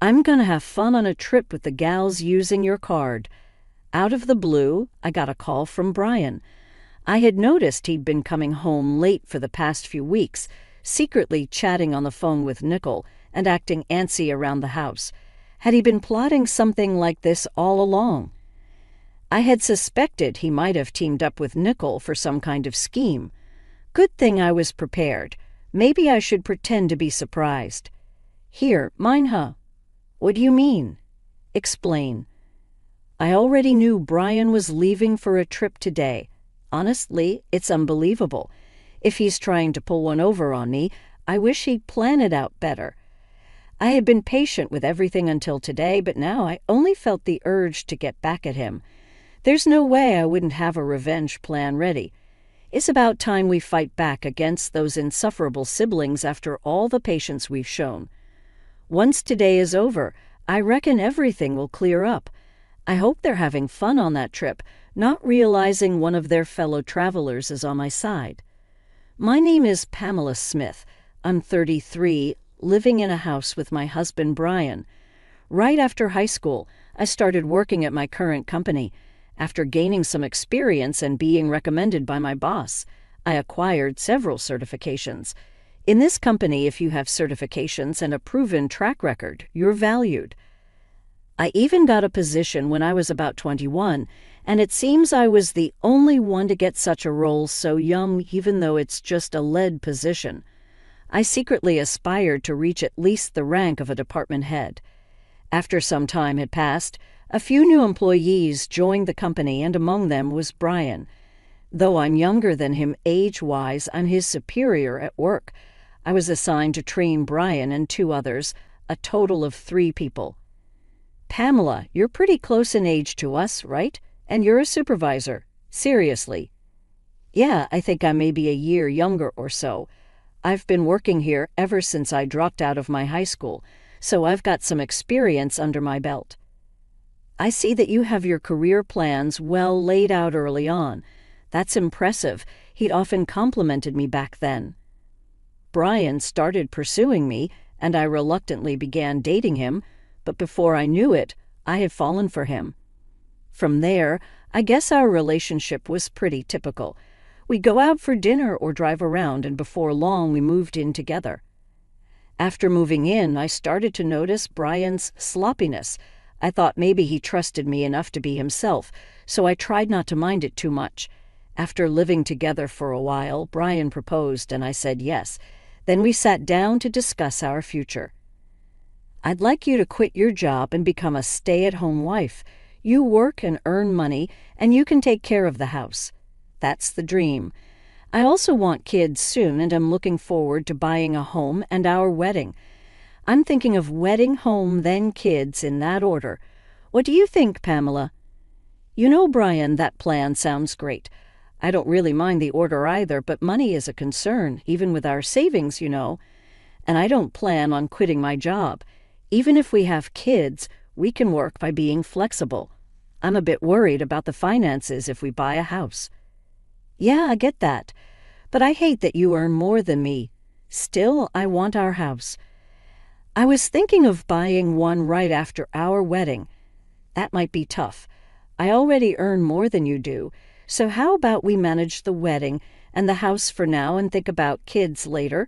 I'm gonna have fun on a trip with the gals using your card." Out of the blue, I got a call from Brian. I had noticed he'd been coming home late for the past few weeks, secretly chatting on the phone with Nicole and acting antsy around the house. Had he been plotting something like this all along? I had suspected he might have teamed up with Nicole for some kind of scheme. Good thing I was prepared. Maybe I should pretend to be surprised. "Here, mine, huh?" "What do you mean?" "Explain." I already knew Brian was leaving for a trip today. Honestly, it's unbelievable. If he's trying to pull one over on me, I wish he'd plan it out better. I had been patient with everything until today, but now I only felt the urge to get back at him. There's no way I wouldn't have a revenge plan ready. It's about time we fight back against those insufferable siblings after all the patience we've shown. Once today is over, I reckon everything will clear up. I hope they're having fun on that trip, not realizing one of their fellow travelers is on my side. My name is Pamela Smith. I'm 33, living in a house with my husband Brian. Right after high school, I started working at my current company. After gaining some experience and being recommended by my boss, I acquired several certifications. In this company, if you have certifications and a proven track record, you're valued. I even got a position when I was about 21, and it seems I was the only one to get such a role so young, even though it's just a lead position. I secretly aspired to reach at least the rank of a department head. After some time had passed, a few new employees joined the company, and among them was Brian. Though I'm younger than him age-wise, I'm his superior at work. I was assigned to train Brian and 2 others, a total of 3 people. "Pamela, you're pretty close in age to us, right? And you're a supervisor. Seriously." "Yeah, I think I may be a year younger or so. I've been working here ever since I dropped out of my high school, so I've got some experience under my belt." "I see that you have your career plans well laid out early on. That's impressive." He'd often complimented me back then. Brian started pursuing me, and I reluctantly began dating him, but before I knew it, I had fallen for him. From there, I guess our relationship was pretty typical. We'd go out for dinner or drive around, and before long we moved in together. After moving in, I started to notice Brian's sloppiness. I thought maybe he trusted me enough to be himself, so I tried not to mind it too much. After living together for a while, Brian proposed, and I said yes. Then we sat down to discuss our future. "I'd like you to quit your job and become a stay-at-home wife. You work and earn money, and you can take care of the house. That's the dream. I also want kids soon, and I'm looking forward to buying a home and our wedding. I'm thinking of wedding, home, then kids, in that order. What do you think, Pamela?" "You know, Brian, that plan sounds great. I don't really mind the order either, but money is a concern, even with our savings, you know. And I don't plan on quitting my job. Even if we have kids, we can work by being flexible. I'm a bit worried about the finances if we buy a house." "Yeah, I get that. But I hate that you earn more than me. Still, I want our house. I was thinking of buying one right after our wedding. That might be tough. I already earn more than you do, so how about we manage the wedding and the house for now and think about kids later?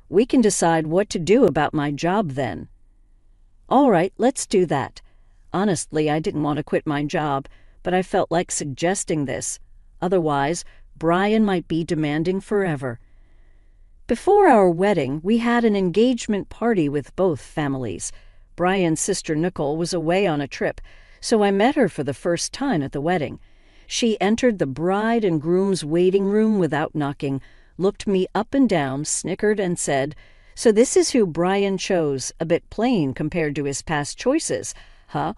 We can decide what to do about my job then." "All right, let's do that." Honestly, I didn't want to quit my job, but I felt like suggesting this. Otherwise, Brian might be demanding forever. Before our wedding, we had an engagement party with both families. Brian's sister Nicole was away on a trip, so I met her for the first time at the wedding. She entered the bride and groom's waiting room without knocking, looked me up and down, snickered, and said, "So this is who Brian chose, a bit plain compared to his past choices, huh?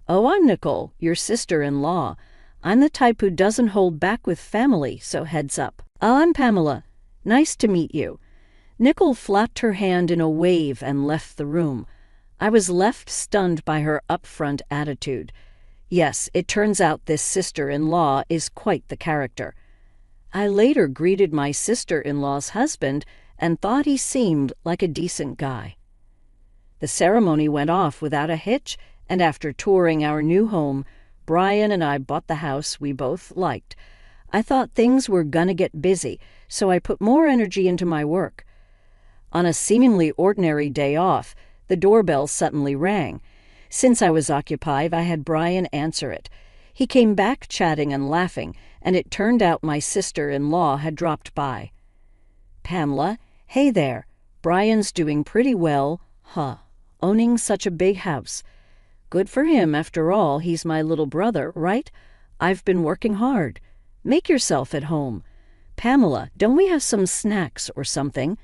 Oh, I'm Nicole, your sister-in-law. I'm the type who doesn't hold back with family, so heads up. I'm Pamela. Nice to meet you." Nicole flapped her hand in a wave and left the room. I was left stunned by her upfront attitude. Yes, it turns out this sister-in-law is quite the character. I later greeted my sister-in-law's husband and thought he seemed like a decent guy. The ceremony went off without a hitch, and after touring our new home, Brian and I bought the house we both liked. I thought things were gonna get busy, so I put more energy into my work. On a seemingly ordinary day off, the doorbell suddenly rang. Since I was occupied, I had Brian answer it. He came back chatting and laughing, and it turned out my sister-in-law had dropped by. "Pamela, hey there. Brian's doing pretty well, owning such a big house. Good for him, after all, he's my little brother, right? I've been working hard. Make yourself at home. Pamela, don't we have some snacks or something?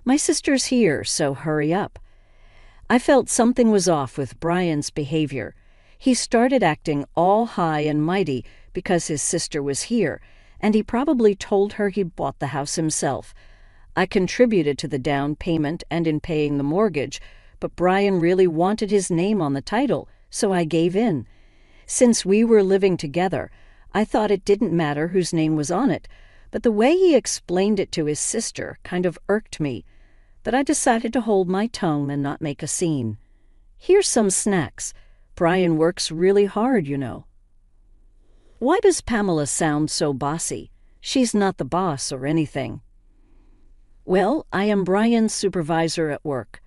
My sister's here, so hurry up." I felt something was off with Brian's behavior. He started acting all high and mighty because his sister was here, and he probably told her he bought the house himself. I contributed to the down payment and in paying the mortgage, but Brian really wanted his name on the title, so I gave in. Since we were living together, I thought it didn't matter whose name was on it, but the way he explained it to his sister kind of irked me. But I decided to hold my tongue and not make a scene. "Here's some snacks. Brian works really hard, you know." Why does Pamela sound so bossy? She's not the boss or anything. Well, I am Brian's supervisor at work.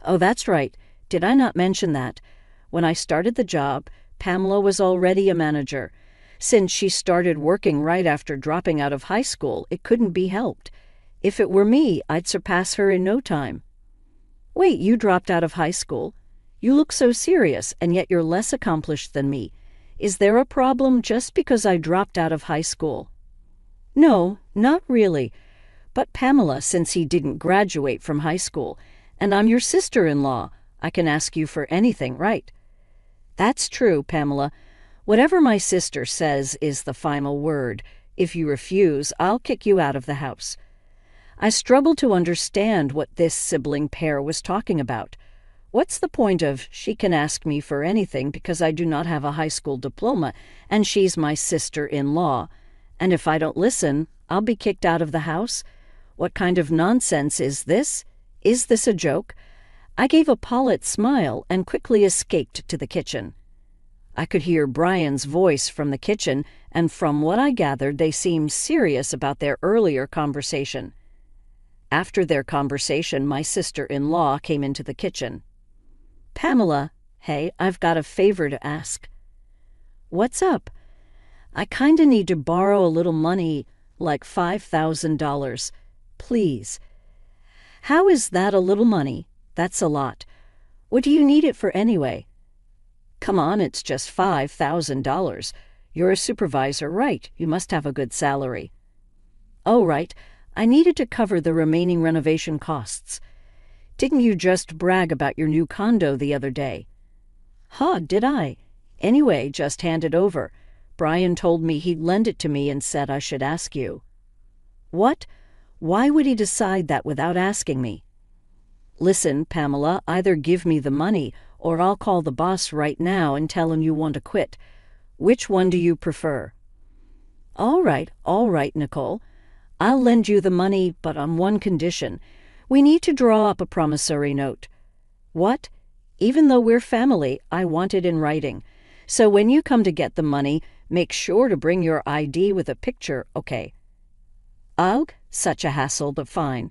Oh, that's right. Did I not mention that? When I started the job, Pamela was already a manager. Since she started working right after dropping out of high school, it couldn't be helped. If it were me, I'd surpass her in no time. Wait, you dropped out of high school? You look so serious, and yet you're less accomplished than me. Is there a problem just because I dropped out of high school? No, not really. But Pamela, since he didn't graduate from high school, and I'm your sister-in-law, I can ask you for anything, right? That's true, Pamela. Whatever my sister says is the final word. If you refuse, I'll kick you out of the house. I struggled to understand what this sibling pair was talking about. What's the point of she can ask me for anything because I do not have a high school diploma and she's my sister-in-law? And if I don't listen, I'll be kicked out of the house? What kind of nonsense is this? Is this a joke? I gave a polite smile and quickly escaped to the kitchen. I could hear Brian's voice from the kitchen, and from what I gathered, they seemed serious about their earlier conversation. After their conversation, my sister-in-law came into the kitchen. "Pamela, hey, I've got a favor to ask." "What's up?" "I kinda need to borrow a little money, like $5,000. Please." "How is that a little money? That's a lot. What do you need it for anyway?" "Come on, it's just $5,000. You're a supervisor, right? You must have a good salary." "Oh, right. I needed to cover the remaining renovation costs. Didn't you just brag about your new condo the other day?" Did I? Anyway, just hand it over. Brian told me he'd lend it to me and said I should ask you." "What? Why would he decide that without asking me?" "Listen, Pamela, either give me the money or I'll call the boss right now and tell him you want to quit. Which one do you prefer?" All right, Nicole. I'll lend you the money, but on one condition. We need to draw up a promissory note." "What? Even though we're family, I want it in writing. So when you come to get the money, make sure to bring your ID with a picture, okay?" "Ugh, such a hassle, but fine.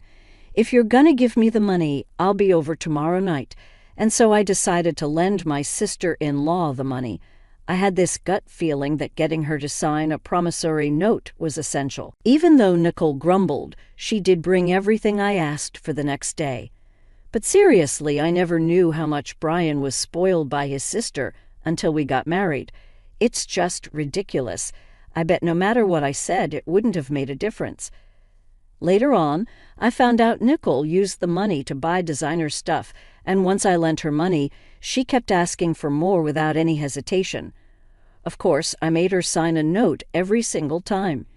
If you're gonna give me the money, I'll be over tomorrow night." And so I decided to lend my sister-in-law the money. I had this gut feeling that getting her to sign a promissory note was essential. Even though Nicole grumbled, she did bring everything I asked for the next day. But seriously, I never knew how much Brian was spoiled by his sister until we got married. It's just ridiculous. I bet no matter what I said, it wouldn't have made a difference. Later on, I found out Nicole used the money to buy designer stuff, and once I lent her money, she kept asking for more without any hesitation. Of course, I made her sign a note every single time.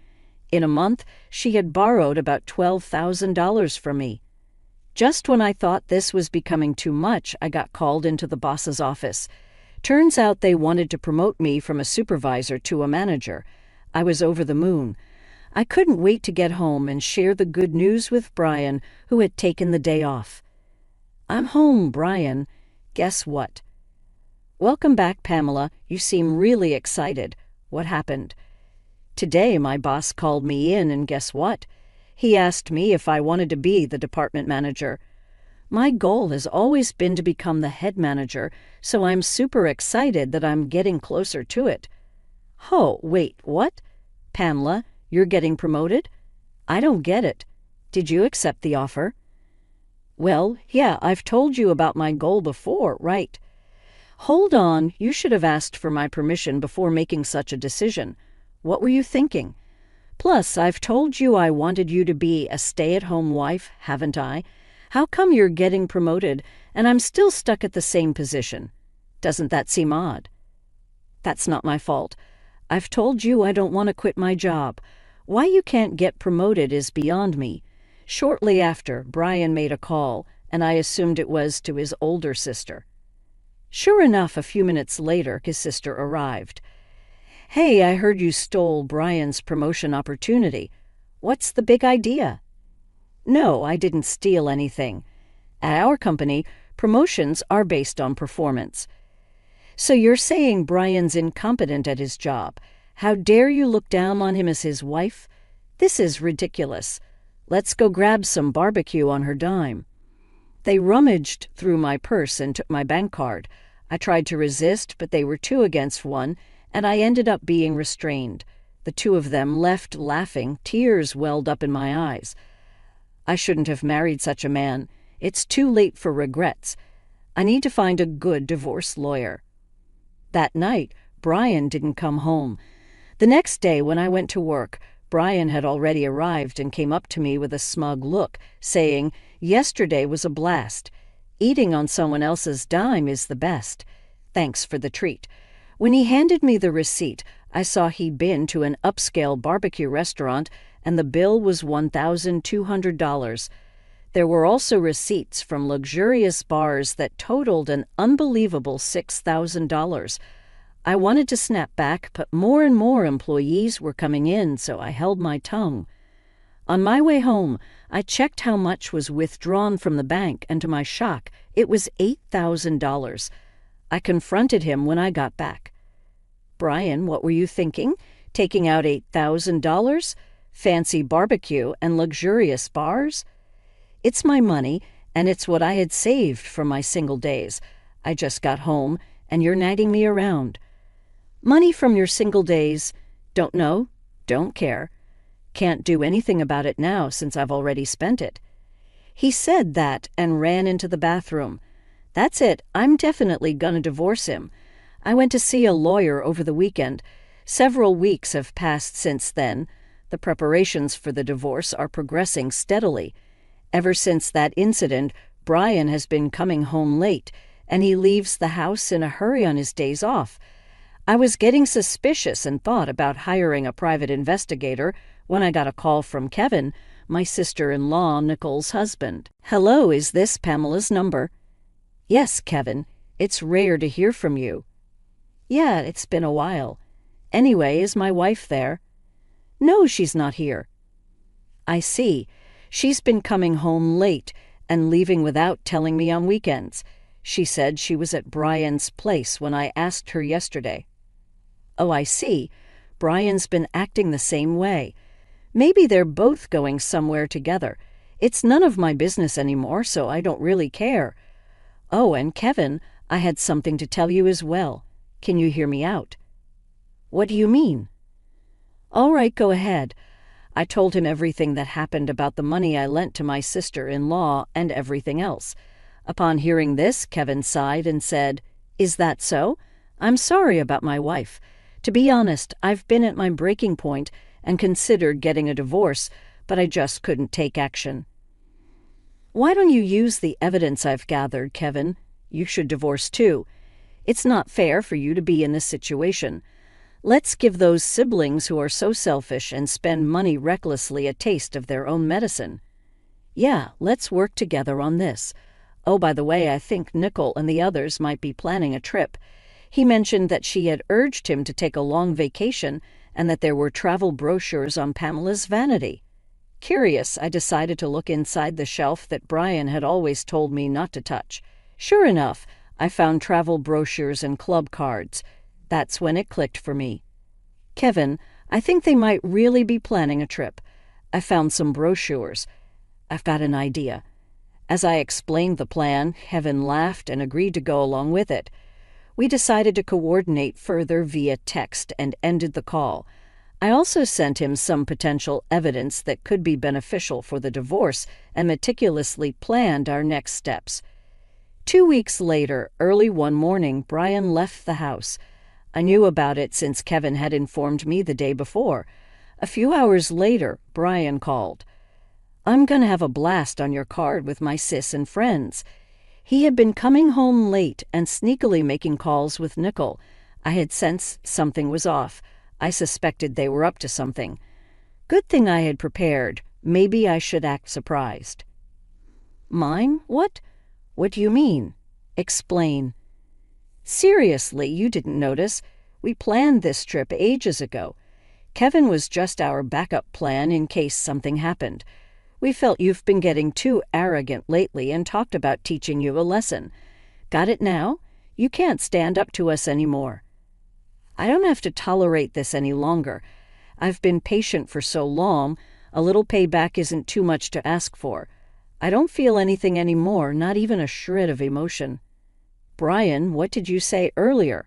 In a month, she had borrowed about $12,000 from me. Just when I thought this was becoming too much, I got called into the boss's office. Turns out they wanted to promote me from a supervisor to a manager. I was over the moon. I couldn't wait to get home and share the good news with Brian, who had taken the day off. I'm home, Brian. Guess what? Welcome back, Pamela. You seem really excited. What happened? Today, my boss called me in, and guess what? He asked me if I wanted to be the department manager. My goal has always been to become the head manager, so I'm super excited that I'm getting closer to it. Oh, wait, what? Pamela, you're getting promoted? I don't get it. Did you accept the offer? Well, yeah, I've told you about my goal before, right? Hold on, you should have asked for my permission before making such a decision. What were you thinking? Plus, I've told you I wanted you to be a stay-at-home wife, haven't I? How come you're getting promoted and I'm still stuck at the same position? Doesn't that seem odd? That's not my fault. I've told you I don't want to quit my job. Why you can't get promoted is beyond me. Shortly after, Brian made a call, and I assumed it was to his older sister. Sure enough, a few minutes later, his sister arrived. Hey, I heard you stole Brian's promotion opportunity. What's the big idea? No, I didn't steal anything. At our company, promotions are based on performance. So you're saying Brian's incompetent at his job. How dare you look down on him as his wife? This is ridiculous. Let's go grab some barbecue on her dime. They rummaged through my purse and took my bank card. I tried to resist, but they were 2 against 1, and I ended up being restrained. The 2 of them left laughing. Tears welled up in my eyes. I shouldn't have married such a man. It's too late for regrets. I need to find a good divorce lawyer. That night, Brian didn't come home. The next day, when I went to work, Brian had already arrived and came up to me with a smug look, saying, "Yesterday was a blast. Eating on someone else's dime is the best. Thanks for the treat." When he handed me the receipt, I saw he'd been to an upscale barbecue restaurant, and the bill was $1,200. There were also receipts from luxurious bars that totaled an unbelievable $6,000. I wanted to snap back, but more and more employees were coming in, so I held my tongue. On my way home, I checked how much was withdrawn from the bank, and to my shock, it was $8,000. I confronted him when I got back. "Brian, what were you thinking? Taking out $8,000? Fancy barbecue and luxurious bars?" "It's my money, and it's what I had saved from my single days. I just got home, and you're nagging me around." "Money from your single days? Don't know, don't care. Can't do anything about it now since I've already spent it." He said that and ran into the bathroom. "That's it, I'm definitely gonna divorce him. I went to see a lawyer over the weekend. Several weeks have passed since then. The preparations for the divorce are progressing steadily. Ever since that incident, Brian has been coming home late, and he leaves the house in a hurry on his days off. I was getting suspicious and thought about hiring a private investigator when I got a call from Kevin, my sister-in-law Nicole's husband. "Hello, is this Pamela's number?" "Yes, Kevin. It's rare to hear from you." "Yeah, it's been a while. Anyway, is my wife there?" "No, she's not here." "I see. She's been coming home late and leaving without telling me on weekends. She said she was at Brian's place when I asked her yesterday." "Oh, I see. Brian's been acting the same way. Maybe they're both going somewhere together. It's none of my business anymore, so I don't really care. Oh, and Kevin, I had something to tell you as well. Can you hear me out?" "What do you mean?" "All right, go ahead." I told him everything that happened about the money I lent to my sister-in-law and everything else. Upon hearing this, Kevin sighed and said, "Is that so? I'm sorry about my wife. To be honest, I've been at my breaking point and considered getting a divorce, but I just couldn't take action." "Why don't you use the evidence I've gathered, Kevin? You should divorce too. It's not fair for you to be in this situation. Let's give those siblings who are so selfish and spend money recklessly a taste of their own medicine. Yeah, let's work together on this. Oh, by the way, I think Nicole and the others might be planning a trip. He mentioned that she had urged him to take a long vacation and that there were travel brochures on Pamela's vanity. Curious, I decided to look inside the shelf that Brian had always told me not to touch. Sure enough, I found travel brochures and club cards. That's when it clicked for me. Kevin, I think they might really be planning a trip. I found some brochures. I've got an idea. As I explained the plan, Kevin laughed and agreed to go along with it. We decided to coordinate further via text and ended the call. I also sent him some potential evidence that could be beneficial for the divorce and meticulously planned our next steps. 2 weeks later, early one morning, Brian left the house. I knew about it since Kevin had informed me the day before. A few hours later, Brian called. "I'm going to have a blast on your card with my sis and friends." He had been coming home late and sneakily making calls with Nicole. I had sensed something was off. I suspected they were up to something. Good thing I had prepared. Maybe I should act surprised. "Mine? What? What do you mean? Explain." "Seriously, you didn't notice? We planned this trip ages ago. Kevin was just our backup plan in case something happened. We felt you've been getting too arrogant lately and talked about teaching you a lesson. Got it now? You can't stand up to us anymore." I don't have to tolerate this any longer. I've been patient for so long, a little payback isn't too much to ask for. I don't feel anything anymore, not even a shred of emotion. "Brian, what did you say earlier?"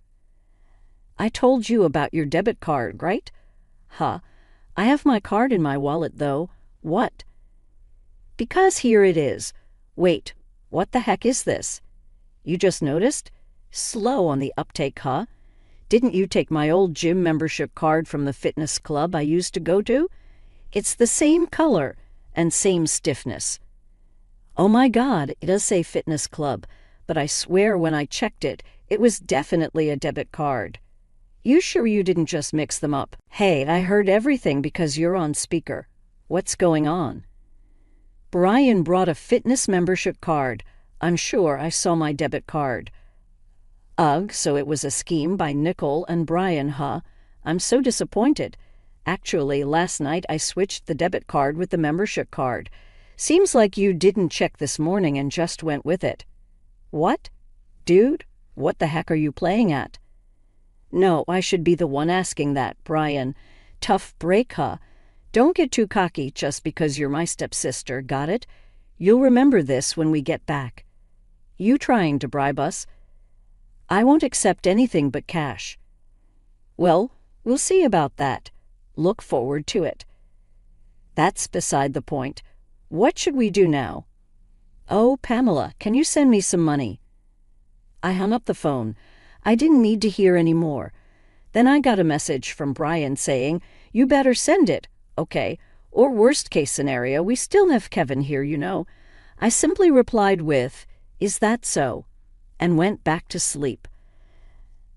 "I told you about your debit card, right?" "Huh. I have my card in my wallet, though." "What?" "Because here it is." "Wait, what the heck is this?" "You just noticed? Slow on the uptake, huh? Didn't you take my old gym membership card from the fitness club I used to go to? It's the same color and same stiffness." "Oh my God, it does say fitness club, but I swear when I checked it, it was definitely a debit card." "You sure you didn't just mix them up?" "Hey, I heard everything because you're on speaker. What's going on?" "Brian brought a fitness membership card. I'm sure I saw my debit card." "Ugh, so it was a scheme by Nicole and Brian, huh? I'm so disappointed. Actually, last night I switched the debit card with the membership card. Seems like you didn't check this morning and just went with it." "What? Dude, what the heck are you playing at?" "No, I should be the one asking that, Brian. Tough break, huh? Don't get too cocky just because you're my stepsister, got it? You'll remember this when we get back." "You trying to bribe us?" "I won't accept anything but cash." "Well, we'll see about that. Look forward to it." "That's beside the point. What should we do now?" "Oh, Pamela, can you send me some money?" I hung up the phone. I didn't need to hear any more. Then I got a message from Brian saying, "You better send it." Okay, or worst case scenario, we still have Kevin here, you know. I simply replied with, "Is that so?" and went back to sleep.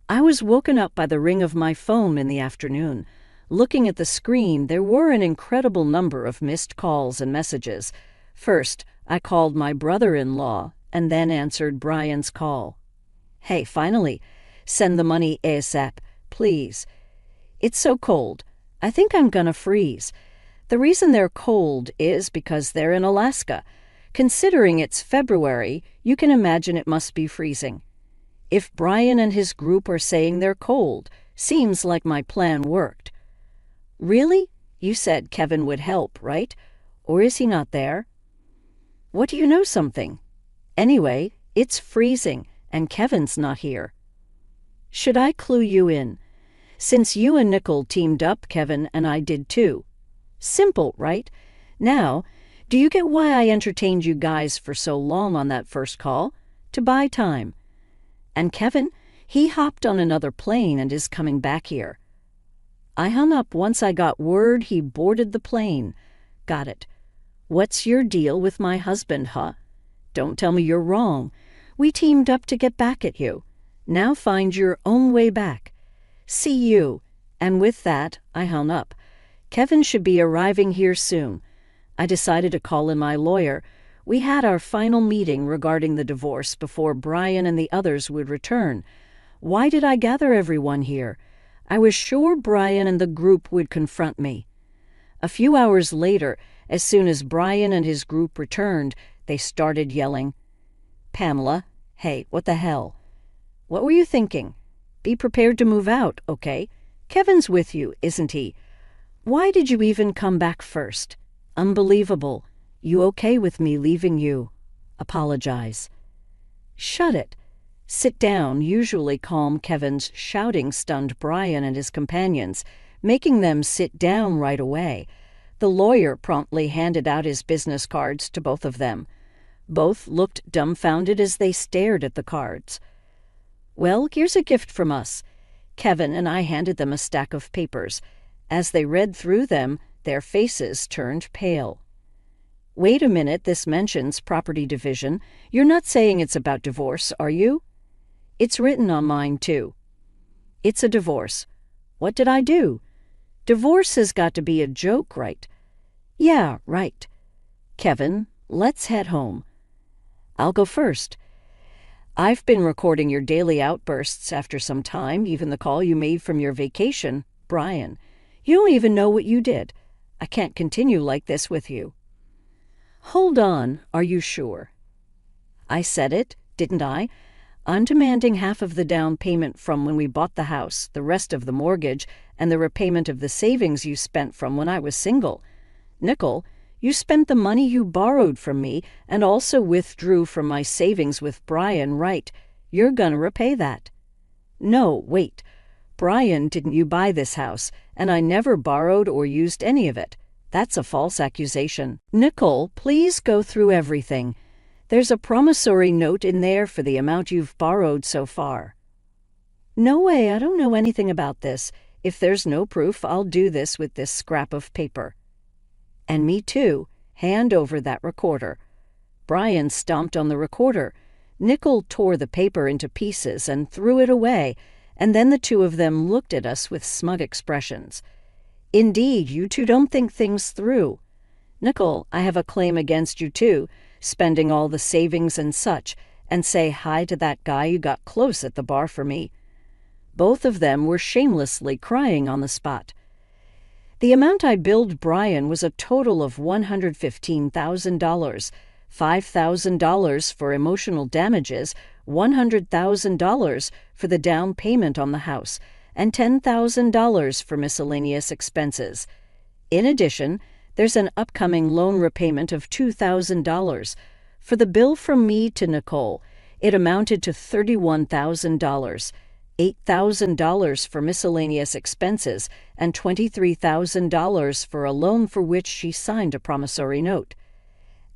I was woken up by the ring of my phone in the afternoon. Looking at the screen, there were an incredible number of missed calls and messages. First, I called my brother-in-law and then answered Brian's call. "Hey, finally, send the money ASAP, please. It's so cold. I think I'm gonna freeze. The reason they're cold is because they're in Alaska. Considering it's February, you can imagine it must be freezing. If Brian and his group are saying they're cold, seems like my plan worked." "Really? You said Kevin would help, right? Or is he not there?" "What do you know something? Anyway, it's freezing, and Kevin's not here." "Should I clue you in? Since you and Nicole teamed up, Kevin and I did too. Simple, right? Now, do you get why I entertained you guys for so long on that first call? To buy time. And Kevin, he hopped on another plane and is coming back here." I hung up once I got word he boarded the plane. "Got it. What's your deal with my husband, huh? Don't tell me you're wrong. We teamed up to get back at you. Now find your own way back. See you." And with that, I hung up. Kevin should be arriving here soon. I decided to call in my lawyer. We had our final meeting regarding the divorce before Brian and the others would return. Why did I gather everyone here? I was sure Brian and the group would confront me. A few hours later, As soon as Brian and his group returned, they started yelling. Pamela, hey, what the hell? What were you thinking? Be prepared to move out, okay? Kevin's with you, isn't he? Why did you even come back first? Unbelievable. You okay with me leaving you? Apologize. Shut it. Sit down, usually calm Kevin's shouting stunned Brian and his companions, making them sit down right away. The lawyer promptly handed out his business cards to both of them. Both looked dumbfounded as they stared at the cards. Well, here's a gift from us. Kevin and I handed them a stack of papers. As they read through them, their faces turned pale. Wait a minute, this mentions property division. You're not saying it's about divorce, are you? It's written on mine, too. It's a divorce. What did I do? Divorce has got to be a joke, right? Yeah, right. Kevin, let's head home. I'll go first. I've been recording your daily outbursts after some time, even the call you made from your vacation, Brian. You don't even know what you did. I can't continue like this with you. Hold on, are you sure? I said it, didn't I? I'm demanding half of the down payment from when we bought the house, the rest of the mortgage, and the repayment of the savings you spent from when I was single. Nicole, you spent the money you borrowed from me and also withdrew from my savings with Brian, right? You're gonna repay that. No, wait. Brian, didn't you buy this house? And I never borrowed or used any of it. That's a false accusation. Nicole, please go through everything. There's a promissory note in there for the amount you've borrowed so far. No way, I don't know anything about this. If there's no proof, I'll do this with this scrap of paper. And me too. Hand over that recorder. Brian stomped on the recorder. Nicole tore the paper into pieces and threw it away, and then the two of them looked at us with smug expressions. Indeed, you two don't think things through. Nicole, I have a claim against you too, spending all the savings and such, and say hi to that guy you got close at the bar for me. Both of them were shamelessly crying on the spot. The amount I billed Brian was a total of $115,000, $5,000 for emotional damages, $100,000 for the down payment on the house, and $10,000 for miscellaneous expenses. In addition, there's an upcoming loan repayment of $2,000. For the bill from me to Nicole, it amounted to $31,000, $8,000 for miscellaneous expenses, and $23,000 for a loan for which she signed a promissory note.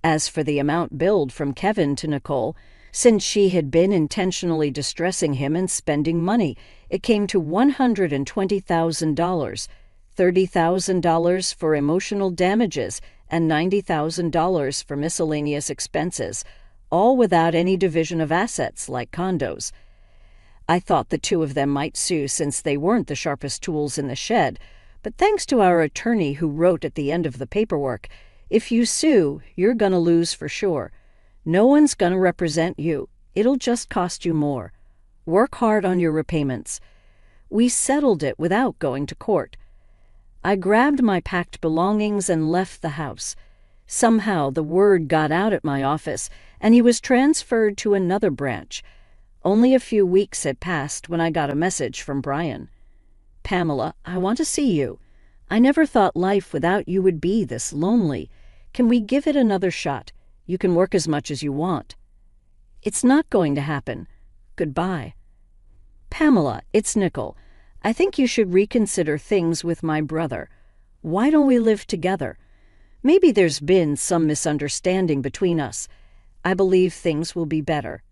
As for the amount billed from Kevin to Nicole, since she had been intentionally distressing him and spending money, it came to $120,000, $30,000 for emotional damages, and $90,000 for miscellaneous expenses, all without any division of assets like condos. I thought the two of them might sue since they weren't the sharpest tools in the shed, but thanks to our attorney who wrote at the end of the paperwork, if you sue, you're gonna lose for sure. No one's gonna represent you. It'll just cost you more. Work hard on your repayments. We settled it without going to court. I grabbed my packed belongings and left the house. Somehow the word got out at my office, and he was transferred to another branch. Only a few weeks had passed when I got a message from Brian. Pamela, I want to see you. I never thought life without you would be this lonely. Can we give it another shot? You can work as much as you want. It's not going to happen. Goodbye. Pamela, it's Nicole. I think you should reconsider things with my brother. Why don't we live together? Maybe there's been some misunderstanding between us. I believe things will be better.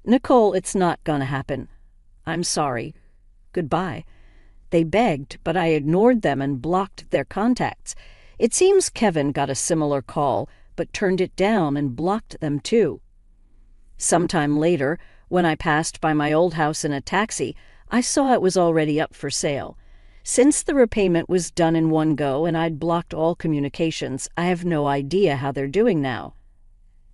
Nicole, it's not gonna happen. I'm sorry. Goodbye. They begged, but I ignored them and blocked their contacts. It seems Kevin got a similar call, but turned it down and blocked them too. Sometime later, when I passed by my old house in a taxi, I saw it was already up for sale. Since the repayment was done in one go and I'd blocked all communications, I have no idea how they're doing now.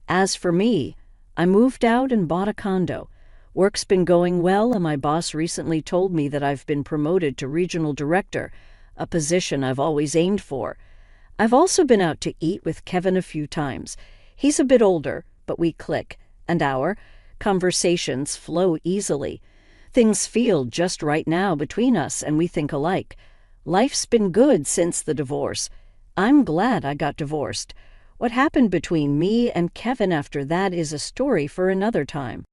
As for me, I moved out and bought a condo. Work's been going well, and my boss recently told me that I've been promoted to regional director, a position I've always aimed for. I've also been out to eat with Kevin a few times. He's a bit older, but we click, and our conversations flow easily. Things feel just right now between us, and we think alike. Life's been good since the divorce. I'm glad I got divorced. What happened between me and Kevin after that is a story for another time.